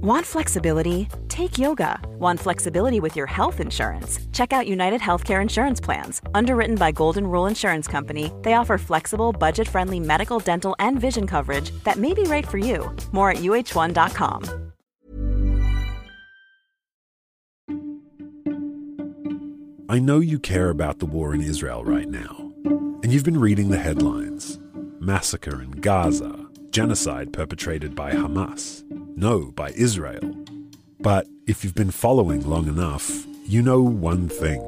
Want flexibility? Take yoga. Want flexibility with your health insurance? Check out United Healthcare Insurance Plans. Underwritten by Golden Rule Insurance Company, they offer flexible, budget-friendly medical, dental, and vision coverage that may be right for you. More at uh1.com. I know you care about the war in Israel right now, and you've been reading the headlines. Massacre in Gaza, genocide perpetrated by Hamas. No, by Israel. But if you've been following long enough, you know one thing.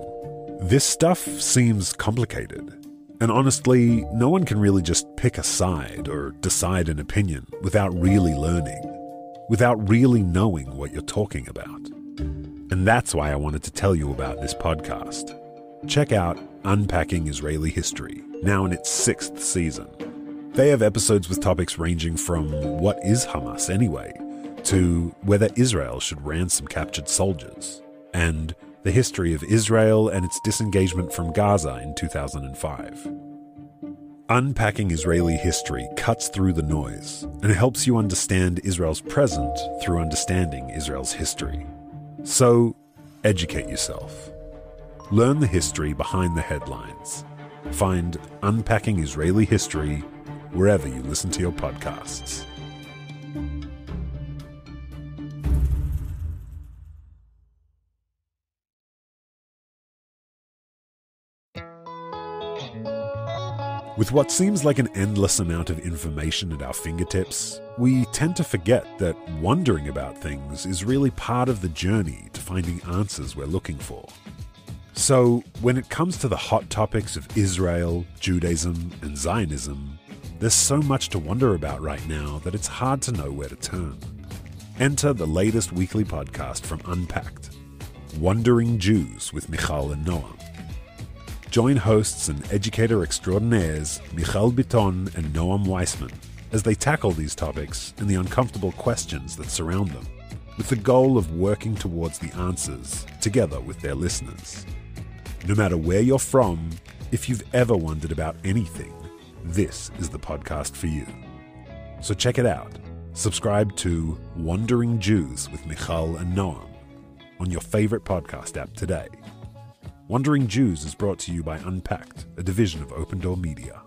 This stuff seems complicated. And honestly, no one can really just pick a side or decide an opinion without really learning, without really knowing what you're talking about. And that's why I wanted to tell you about this podcast. Check out Unpacking Israeli History, now in its 6th season. They have episodes with topics ranging from what is Hamas anyway, to whether Israel should ransom captured soldiers, and the history of Israel and its disengagement from Gaza in 2005. Unpacking Israeli history cuts through the noise and helps you understand Israel's present through understanding Israel's history. So, educate yourself. Learn the history behind the headlines. Find Unpacking Israeli History wherever you listen to your podcasts. With what seems like an endless amount of information at our fingertips, we tend to forget that wondering about things is really part of the journey to finding answers we're looking for. So, when it comes to the hot topics of Israel, Judaism, and Zionism, there's so much to wonder about right now that it's hard to know where to turn. Enter the latest weekly podcast from Unpacked, Wandering Jews with Michal and Noam. Join hosts and educator extraordinaires Michal Biton and Noam Weissman as they tackle these topics and the uncomfortable questions that surround them, with the goal of working towards the answers together with their listeners. No matter where you're from, if you've ever wondered about anything, this is the podcast for you. So check it out. Subscribe to Wandering Jews with Michal and Noam on your favorite podcast app today. Wandering Jews is brought to you by Unpacked, a division of Open Door Media.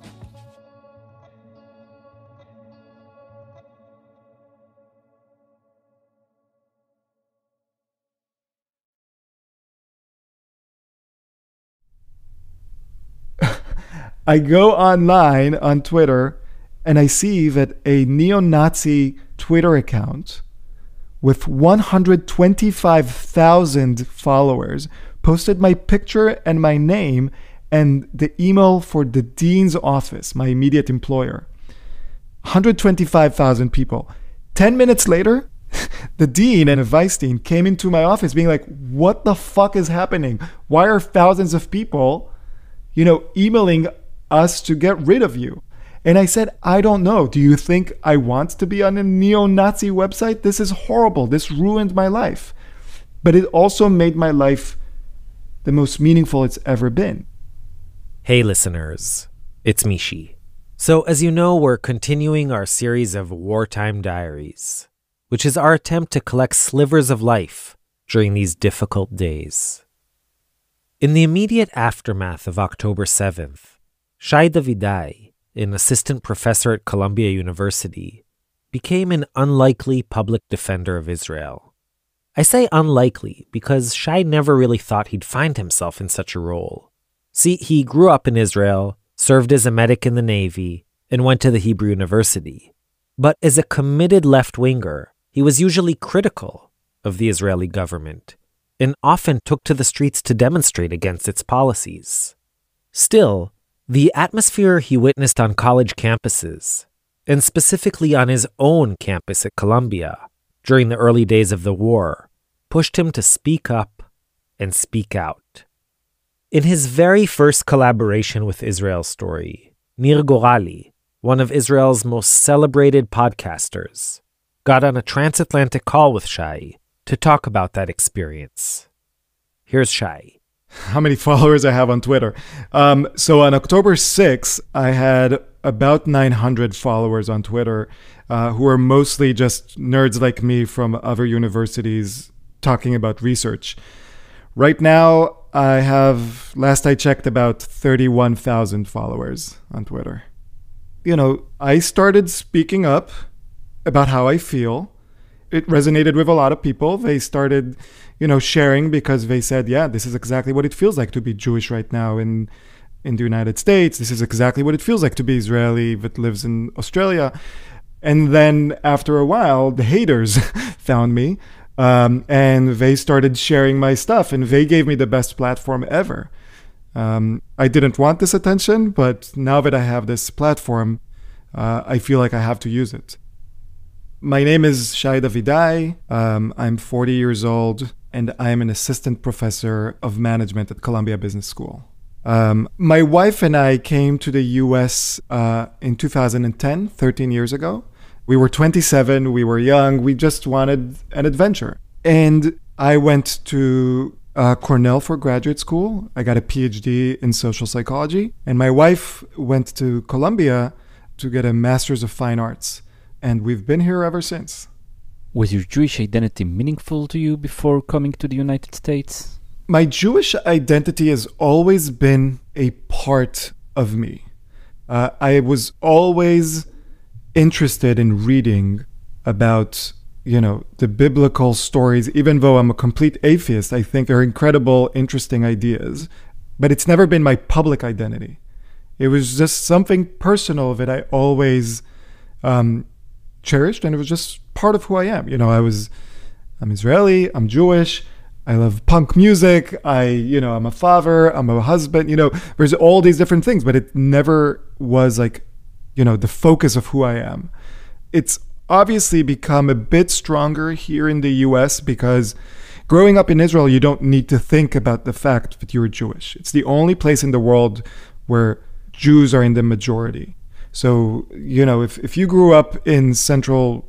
I go online on Twitter and I see that a neo-Nazi Twitter account with 125,000 followers posted my picture and my name and the email for the dean's office, my immediate employer. 125,000 people. 10 minutes later, the dean and a vice dean came into my office being like, what the fuck is happening? Why are thousands of people, emailing us to get rid of you? And I said, I don't know. Do you think I want to be on a neo-Nazi website? This is horrible. This ruined my life. But it also made my life the most meaningful it's ever been. Hey listeners, it's Mishi. So as you know, we're continuing our series of Wartime Diaries, which is our attempt to collect slivers of life during these difficult days. In the immediate aftermath of October 7th, Shai Davidai, an assistant professor at Columbia University, became an unlikely public defender of Israel. I say unlikely because Shai never really thought he'd find himself in such a role. See, he grew up in Israel, served as a medic in the Navy, and went to the Hebrew University. But as a committed left-winger, he was usually critical of the Israeli government and often took to the streets to demonstrate against its policies. Still, the atmosphere he witnessed on college campuses, and specifically on his own campus at Columbia during the early days of the war, pushed him to speak up and speak out. In his very first collaboration with Israel Story, Nir Gorali, one of Israel's most celebrated podcasters, got on a transatlantic call with Shai to talk about that experience. Here's Shai. How many followers I have on Twitter. So on October 6th, I had about 900 followers on Twitter. who are mostly just nerds like me from other universities talking about research. Right now, I have, last I checked, about 31,000 followers on Twitter. I started speaking up about how I feel. It resonated with a lot of people. They started, sharing because they said, yeah, this is exactly what it feels like to be Jewish right now in the United States. This is exactly what it feels like to be Israeli that lives in Australia. And then after a while, the haters found me. And they started sharing my stuff, and they gave me the best platform ever. I didn't want this attention, but now that I have this platform, I feel like I have to use it. My name is Shai Davidai. I'm 40 years old, and I'm an assistant professor of management at Columbia Business School. My wife and I came to the US in 2010, 13 years ago. We were 27, we were young, we just wanted an adventure. And I went to Cornell for graduate school. I got a PhD in social psychology. And my wife went to Columbia to get a Master's of Fine Arts. And we've been here ever since. Was your Jewish identity meaningful to you before coming to the United States? My Jewish identity has always been a part of me. I was always interested in reading about, the biblical stories. Even though I'm a complete atheist, I think they're incredible, interesting ideas. But it's never been my public identity. It was just something personal that I always cherished, and it was just part of who I am. I'm Israeli, I'm Jewish, I love punk music, I'm a father, I'm a husband, there's all these different things, but it never was like, the focus of who I am. It's obviously become a bit stronger here in the US because growing up in Israel, you don't need to think about the fact that you're Jewish. It's the only place in the world where Jews are in the majority. So, if you grew up in central,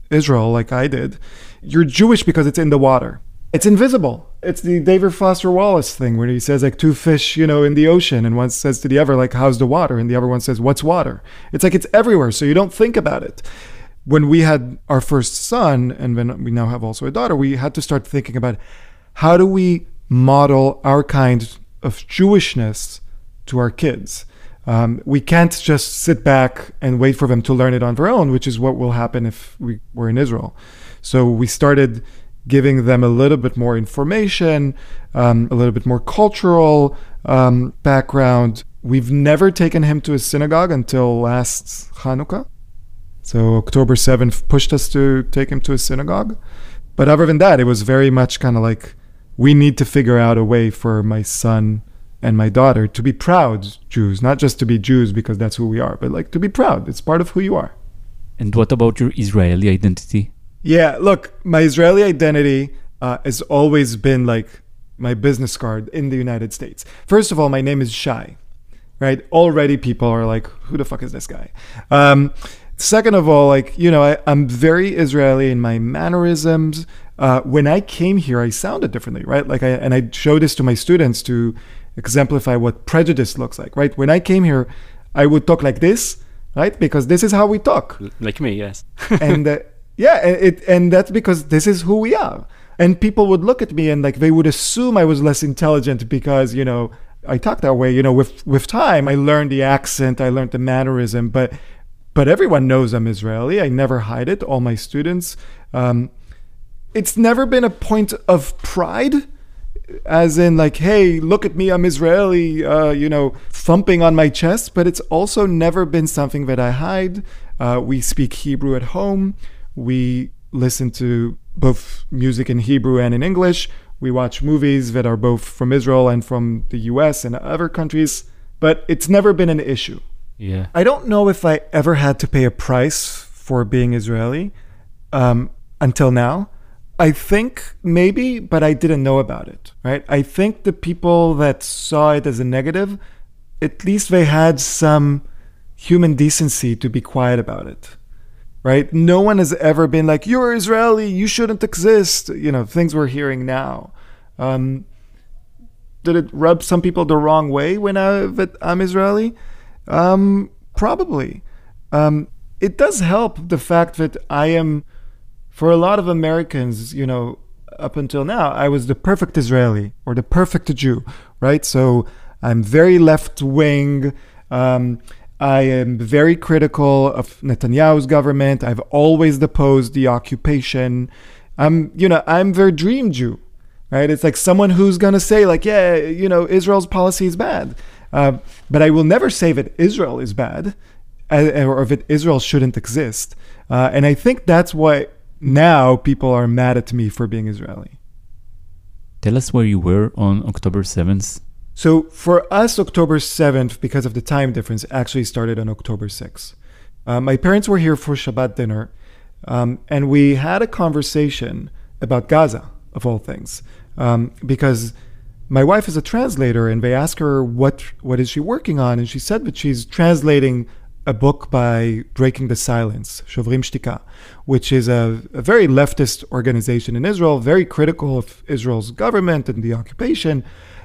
Israel like I did, you're Jewish because it's in the water. It's invisible. It's the David Foster Wallace thing where he says like two fish, in the ocean, and one says to the other like, how's the water? And the other one says, what's water? It's like it's everywhere, so you don't think about it. When we had our first son, and then we now have also a daughter, we had to start thinking about how do we model our kind of Jewishness to our kids. We can't just sit back and wait for them to learn it on their own, which is what will happen if we were in Israel. So we started giving them a little bit more information, a little bit more cultural background. We've never taken him to a synagogue until last Hanukkah. So October 7th pushed us to take him to a synagogue. But other than that, it was very much kind of like, we need to figure out a way for my son and my daughter to be proud Jews, not just to be Jews because that's who we are, but like to be proud. It's part of who you are. And what about your Israeli identity? Yeah, look, my Israeli identity has always been like my business card in the United States. First of all, my name is Shai, right? Already people are like, who the fuck is this guy? Second of all, like, I'm very Israeli in my mannerisms. When I came here, I sounded differently, right? Like, I show this to my students to exemplify what prejudice looks like, right? When I came here, I would talk like this, right? Because this is how we talk. Like me, yes. And and that's because this is who we are. And people would look at me and like they would assume I was less intelligent because, I talk that way. With time, I learned the accent, I learned the mannerism, but everyone knows I'm Israeli. I never hide it. All my students. It's never been a point of pride, as in like, hey, look at me, I'm Israeli, thumping on my chest. But it's also never been something that I hide. We speak Hebrew at home. We listen to both music in Hebrew and in English. We watch movies that are both from Israel and from the US and other countries. But it's never been an issue. Yeah. I don't know if I ever had to pay a price for being Israeli until now. I think maybe, but I didn't know about it, right? I think the people that saw it as a negative, at least they had some human decency to be quiet about it, right? No one has ever been like, you're Israeli, you shouldn't exist. Things we're hearing now. Did it rub some people the wrong way when I'm Israeli? Probably. it does help the fact that I am, for a lot of Americans, up until now, I was the perfect Israeli or the perfect Jew, right? So I'm very left-wing. I am very critical of Netanyahu's government. I've always opposed the occupation. I'm their dream Jew, right? It's like someone who's going to say like, yeah, Israel's policy is bad. But I will never say that Israel is bad or that Israel shouldn't exist. And I think that's why now people are mad at me for being Israeli. Tell us where you were on October 7th. So for us, October 7th, because of the time difference, actually started on October 6th. My parents were here for Shabbat dinner, and we had a conversation about Gaza, of all things, because my wife is a translator, and they asked her what is she working on, and she said that she's translating a book by Breaking the Silence, Shovrim Shtika, which is a very leftist organization in Israel, very critical of Israel's government and the occupation.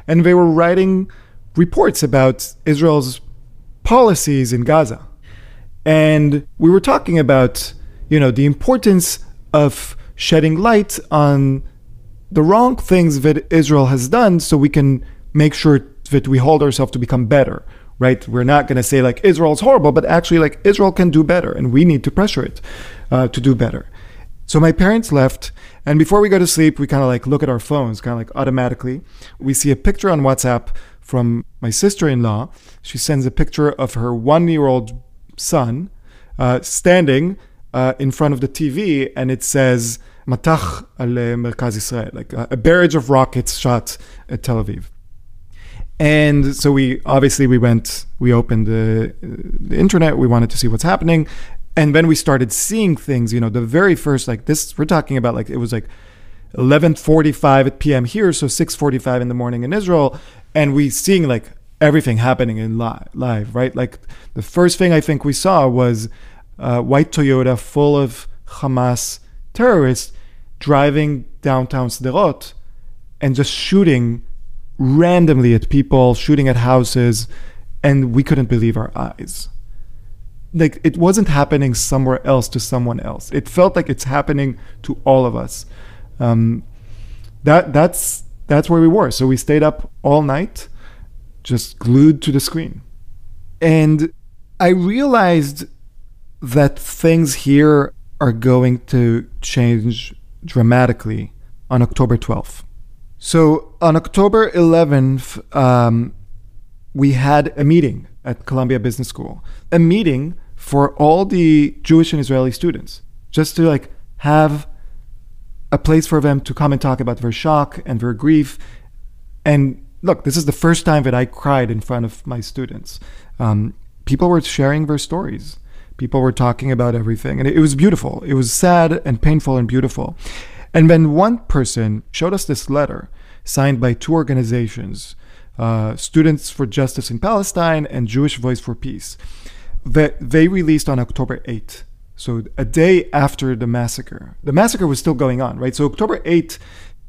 And they were writing reports about Israel's policies in Gaza. And we were talking about, the importance of shedding light on the wrong things that Israel has done so we can make sure that we hold ourselves to become better, right? We're not going to say like Israel's horrible, but actually like Israel can do better and we need to pressure it to do better. So my parents left, and before we go to sleep, we kind of like look at our phones, kind of like automatically. We see a picture on WhatsApp from my sister-in-law. She sends a picture of her 1-year-old son standing in front of the TV, and it says, Matach al Merkaz Israel, like a barrage of rockets shot at Tel Aviv. And so we opened the internet, we wanted to see what's happening. And then we started seeing things, the very first, like this, we're talking about like, it was like 11:45 p.m. here, so 6:45 in the morning in Israel. And we seeing like everything happening in live, right? Like the first thing I think we saw was a white Toyota full of Hamas terrorists driving downtown Sderot and just shooting randomly at people, shooting at houses. And we couldn't believe our eyes. Like it wasn't happening somewhere else to someone else. It felt like it's happening to all of us. That's where we were. So we stayed up all night, just glued to the screen. And I realized that things here are going to change dramatically on October 12th. So on October 11th, we had a meeting at Columbia Business School, a meeting for all the Jewish and Israeli students, just to like have a place for them to come and talk about their shock and their grief. And look, this is the first time that I cried in front of my students. People were sharing their stories. People were talking about everything. And it was beautiful. It was sad and painful and beautiful. And then one person showed us this letter signed by two organizations, Students for Justice in Palestine and Jewish Voice for Peace, that they released on October 8th. So a day after the massacre. The massacre was still going on, right? So October 8th,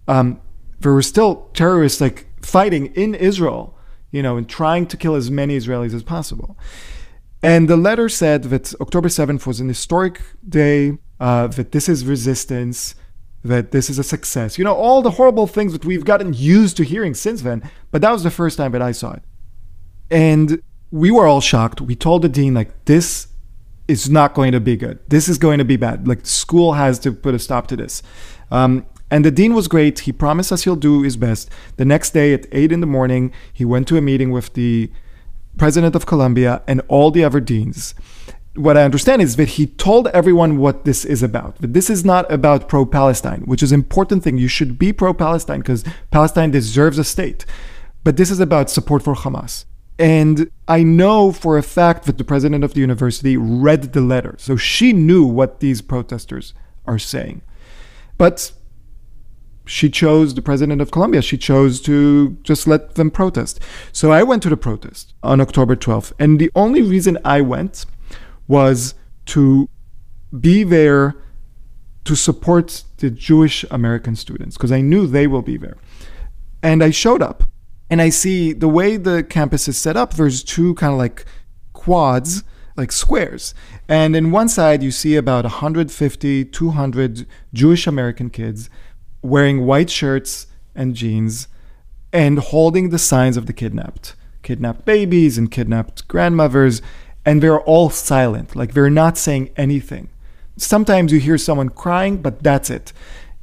there were still terrorists like fighting in Israel, and trying to kill as many Israelis as possible. And the letter said that October 7th was an historic day, that this is resistance, that this is a success. All the horrible things that we've gotten used to hearing since then. But that was the first time that I saw it. And we were all shocked. We told the dean, like, this is not going to be good. This is going to be bad. Like, school has to put a stop to this. And the dean was great. He promised us he'll do his best. The next day at 8 in the morning, he went to a meeting with the president of Columbia and all the other deans. What I understand is that he told everyone what this is about. That this is not about pro-Palestine, which is an important thing. You should be pro-Palestine because Palestine deserves a state. But this is about support for Hamas. And I know for a fact that the president of the university read the letter. So she knew what these protesters are saying. But the president of Columbia, she chose to just let them protest. So I went to the protest on October 12th. And the only reason I went was to be there to support the Jewish American students, because I knew they will be there. And I showed up, and I see the way the campus is set up, there's two kind of like quads like squares. And in one side, you see about 150, 200 Jewish American kids wearing white shirts and jeans and holding the signs of the kidnapped babies and kidnapped grandmothers. And they're all silent, like they're not saying anything. Sometimes you hear someone crying, but that's it.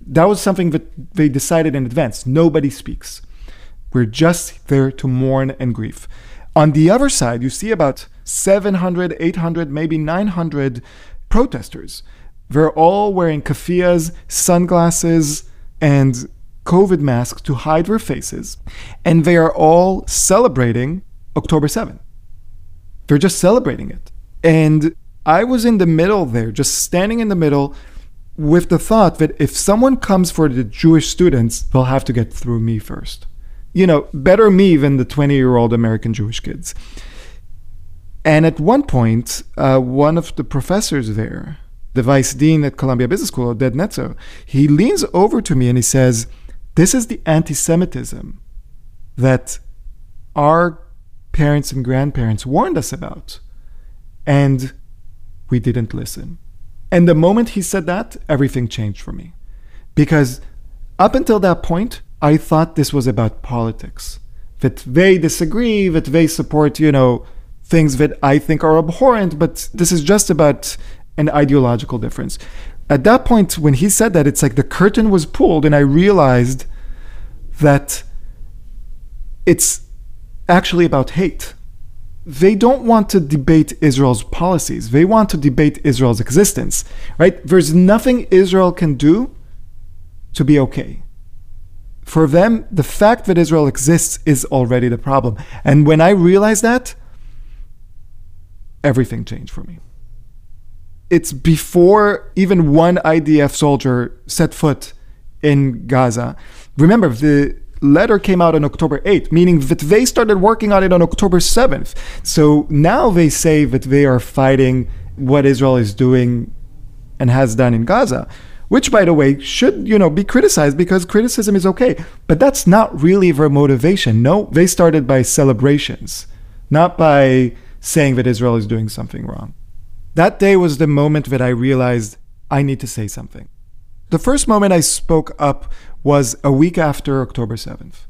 That was something that they decided in advance. Nobody speaks. We're just there to mourn and grieve. On the other side, you see about 700, 800, maybe 900 protesters. They're all wearing keffiyehs, sunglasses, and COVID masks to hide their faces. And they are all celebrating October 7th. They're just celebrating it. And I was in the middle there, just standing in the middle with the thought that if someone comes for the Jewish students, they'll have to get through me first. Better me than the 20-year-old American Jewish kids. And at one point, one of the professors there, the vice dean at Columbia Business School, Oded Netzer, he leans over to me and he says, this is the anti-Semitism that our parents and grandparents warned us about. And we didn't listen. And the moment he said that, everything changed for me. Because up until that point, I thought this was about politics. That they disagree, that they support, things that I think are abhorrent, but this is just about an ideological difference. At that point, when he said that, it's like the curtain was pulled and I realized that it's actually about hate. They don't want to debate Israel's policies. They want to debate Israel's existence, right? There's nothing Israel can do to be okay. For them, the fact that Israel exists is already the problem. And when I realized that, everything changed for me. It's before even one IDF soldier set foot in Gaza. Remember, the letter came out on October 8th, meaning that they started working on it on October 7th. So now they say that they are fighting what Israel is doing and has done in Gaza, which, by the way, should, be criticized because criticism is okay. But that's not really their motivation. No, they started by celebrations, not by saying that Israel is doing something wrong. That day was the moment that I realized I need to say something. The first moment I spoke up was a week after October 7th.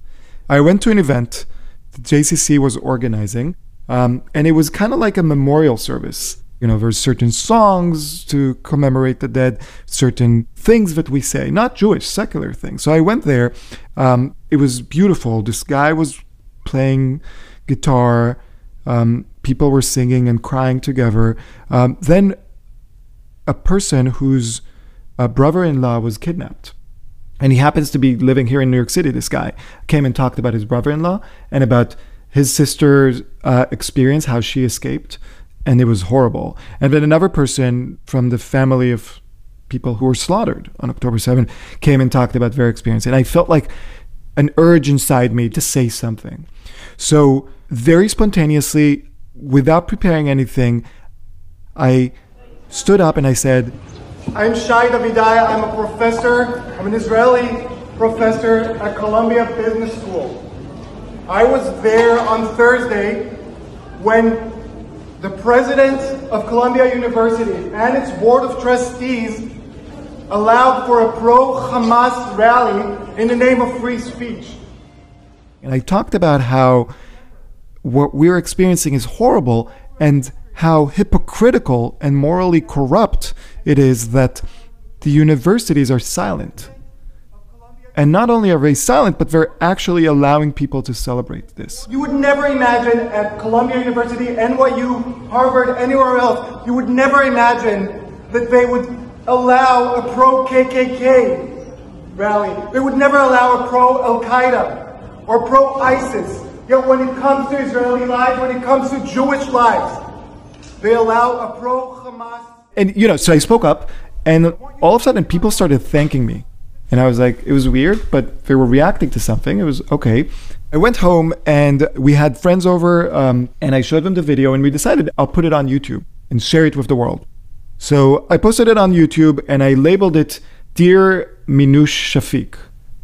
I went to an event the JCC was organizing, and it was kind of like a memorial service. There's certain songs to commemorate the dead, certain things that we say, not Jewish, secular things. So I went there. It was beautiful. This guy was playing guitar. People were singing and crying together. Then a person whose brother-in-law was kidnapped. And he happens to be living here in New York City. This guy came and talked about his brother-in-law and about his sister's experience, how she escaped. And it was horrible. And then another person from the family of people who were slaughtered on October 7th came and talked about their experience. And I felt like an urge inside me to say something. So very spontaneously, without preparing anything, I stood up and I said, I'm Shai Davidai. I'm a professor. I'm an Israeli professor at Columbia Business School. I was there on Thursday when the president of Columbia University and its board of trustees allowed for a pro-Hamas rally in the name of free speech. And I talked about how what we're experiencing is horrible and how hypocritical and morally corrupt it is that the universities are silent. And not only are they silent, but they're actually allowing people to celebrate this. You would never imagine at Columbia University, NYU, Harvard, anywhere else, you would never imagine that they would allow a pro-KKK rally. They would never allow a pro-Al-Qaeda or pro-ISIS. Yet when it comes to Israeli lives, when it comes to Jewish lives, they allow a pro-Hamas. And, so I spoke up, and all of a sudden people started thanking me. And I was like, it was weird, but they were reacting to something. It was okay. I went home and we had friends over, and I showed them the video, and we decided I'll put it on YouTube and share it with the world. So I posted it on YouTube and I labeled it Dear Minush Shafiq,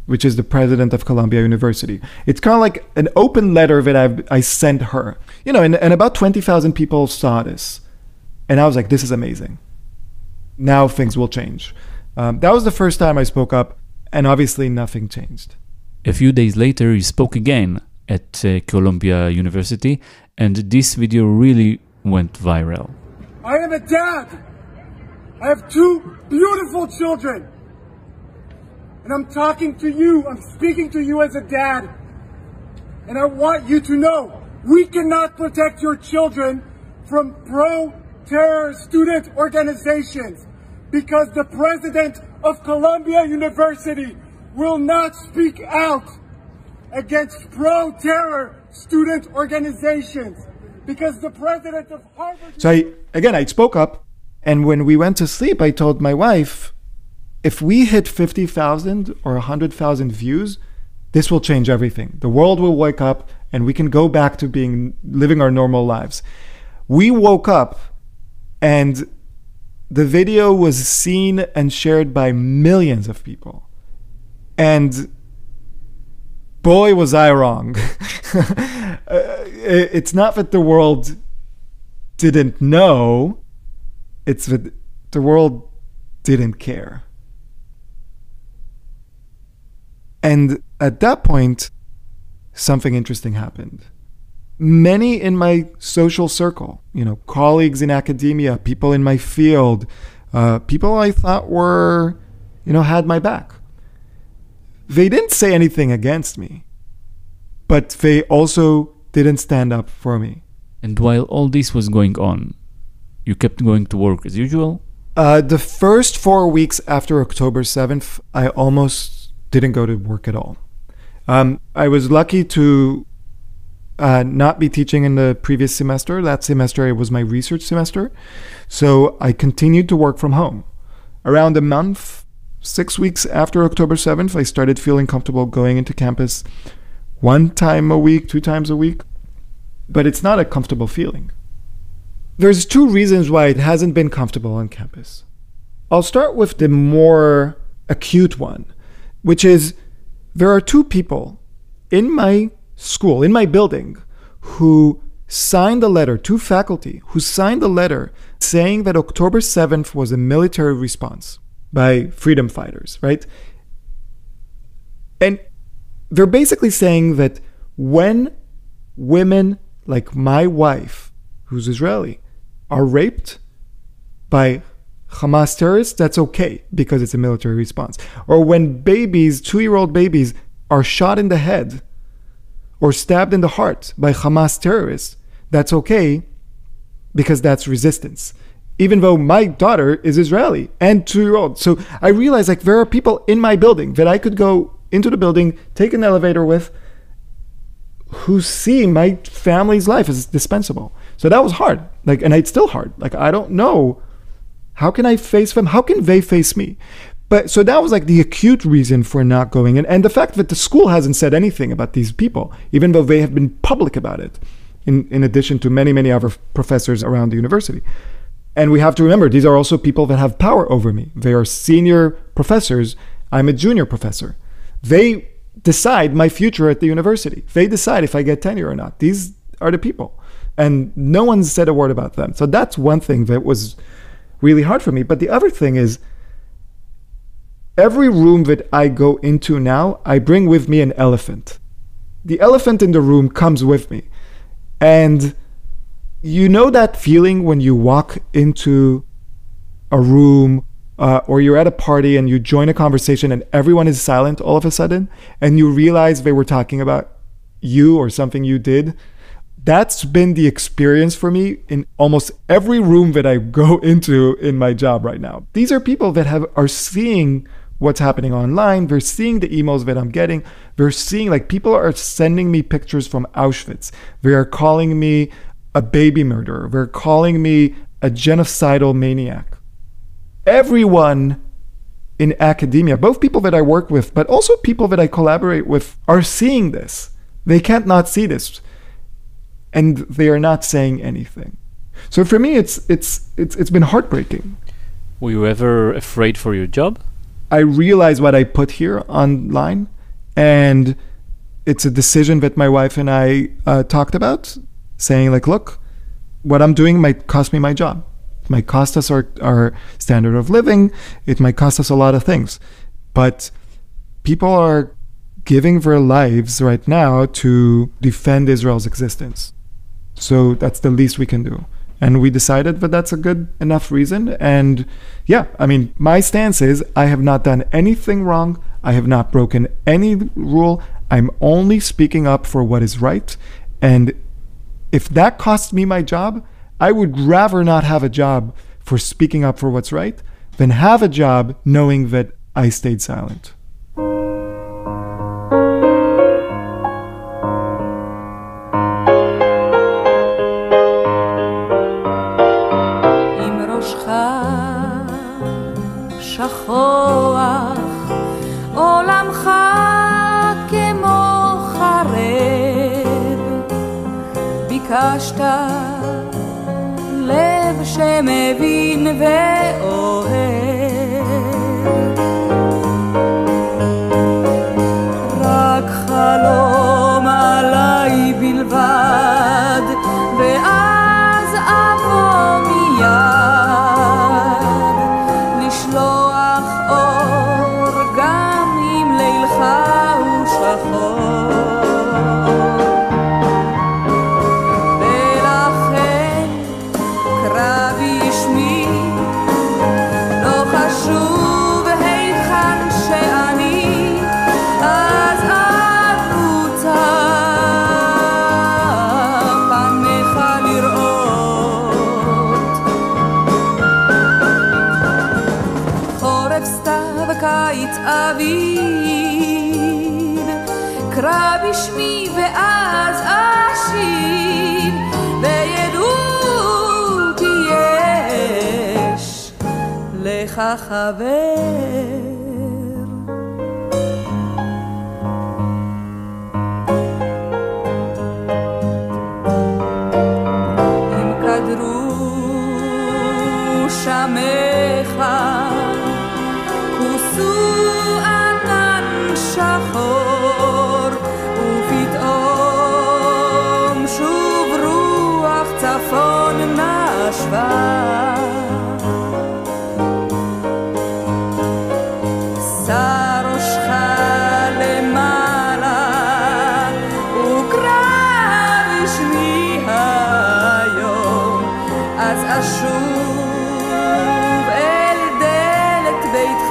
which is the president of Columbia University. It's kind of like an open letter that I sent her. And about 20,000 people saw this. And I was like, this is amazing. Now things will change. That was the first time I spoke up, and obviously nothing changed. A few days later, you spoke again at Columbia University, and this video really went viral. I am a dad. I have 2 beautiful children. And I'm talking to you. I'm speaking to you as a dad. And I want you to know, we cannot protect your children from pro-terror student organizations because the president of Columbia University will not speak out against pro-terror student organizations because the president of Harvard... So I spoke up, and when we went to sleep, I told my wife, if we hit 50,000 or 100,000 views, this will change everything. The world will wake up and we can go back to living our normal lives. We woke up and the video was seen and shared by millions of people. And boy, was I wrong. It's not that the world didn't know, it's that the world didn't care. And at that point, something interesting happened. Many in my social circle, colleagues in academia, people in my field, people I thought were, had my back. They didn't say anything against me, but they also didn't stand up for me. And while all this was going on, you kept going to work as usual? The first 4 weeks after October 7th, I almost didn't go to work at all. I was lucky to not be teaching in the previous semester. That semester it was my research semester. So I continued to work from home. Around a month, 6 weeks after October 7th, I started feeling comfortable going into campus 1 time a week, 2 times a week. But it's not a comfortable feeling. There's 2 reasons why it hasn't been comfortable on campus. I'll start with the more acute one, which is there are 2 people in my school, in my building, who signed a letter, 2 faculty, who signed a letter saying that October 7th was a military response by freedom fighters, right? And they're basically saying that when women like my wife, who's Israeli, are raped by Hamas terrorists, that's okay because it's a military response. Or when babies, 2-year-old babies, are shot in the head or stabbed in the heart by Hamas terrorists, that's okay because that's resistance. Even though my daughter is Israeli and 2-year-old. So I realized there are people in my building that I could go into the building, take an elevator with, who see my family's life as dispensable. So that was hard. And it's still hard. I don't know. How can I face them? How can they face me? But so that was the acute reason for not going in. And the fact that the school hasn't said anything about these people, even though they have been public about it, in addition to many, many other professors around the university. And we have to remember, these are also people that have power over me. They are senior professors. I'm a junior professor. They decide my future at the university. They decide if I get tenure or not. These are the people. And no one said a word about them. So that's one thing that was really hard for me. But the other thing is, every room that I go into now, I bring with me an elephant. The elephant in the room comes with me. And you know that feeling when you walk into a room or you're at a party and you join a conversation and everyone is silent all of a sudden and you realize they were talking about you or something you did? That's been the experience for me in almost every room that I go into in my job right now. These are people that are seeing what's happening online. They're seeing the emails that I'm getting. They're seeing, people are sending me pictures from Auschwitz. They are calling me a baby murderer. They're calling me a genocidal maniac. Everyone in academia, both people that I work with, but also people that I collaborate with, are seeing this. They can't not see this. And they are not saying anything. So for me, it's been heartbreaking. Were you ever afraid for your job? I realize what I put here online, and it's a decision that my wife and I talked about, saying look, what I'm doing might cost me my job. might cost us our standard of living. It might cost us a lot of things. But people are giving their lives right now to defend Israel's existence. So that's the least we can do. And we decided that that's a good enough reason. And yeah, I mean, my stance is I have not done anything wrong. I have not broken any rule. I'm only speaking up for what is right. And if that costs me my job, I would rather not have a job for speaking up for what's right than have a job knowing that I stayed silent. ביקשת לב שמבין ואוהב, רק חלום עליי בלבד, ואז אבוא מיד לשלוח אור גם אם לילך הוא שחור. אביב, קרא בשמי ואז אשיב, וידעו כי יש לך חבר. אם קדרו שמך שחור, ופתאום שוב רוח צפון נשבה, שא ראשך למעלה וקרא בשמי היום, אז אשוב אל דלת ביתך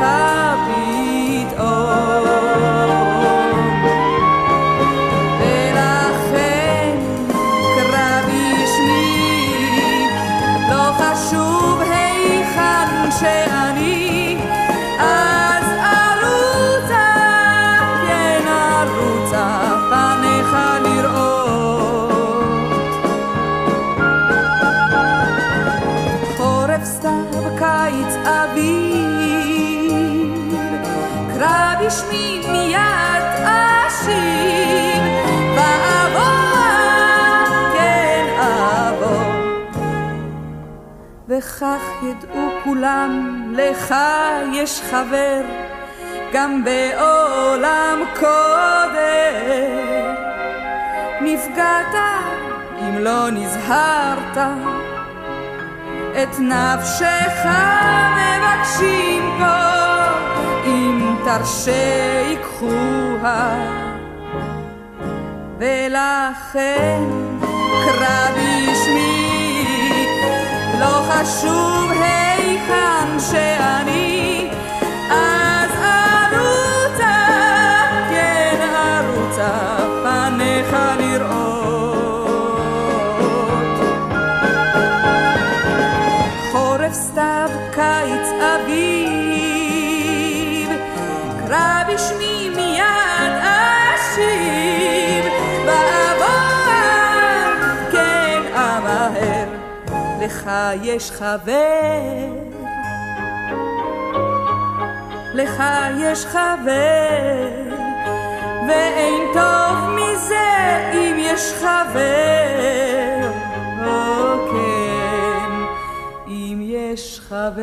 שאני אז ארוצה, כן ארוצה, פניך לראות. חורף סתיו, קיץ אביב, קרא בשמי מיד אשיב, ואבוא, כן אבוא. וכך ידעו כולם, לך יש חבר, גם בעולם קודם. נפגעת אם לא נזהרת, את נפשך מבקשים פה, אם תרשה ייקחוה. ולכן קרא בשמי, לא חשוב היכן שאני, אז ארוצה, כן ארוצה, פניך לראות. חורף סתיו, קיץ אביב, קרא בשמי מיד אשיב, ואבוא, כן אמהר, לך יש חבר, לך יש חבר, ואין טוב מזה אם יש חבר, או כן, אם יש חבר.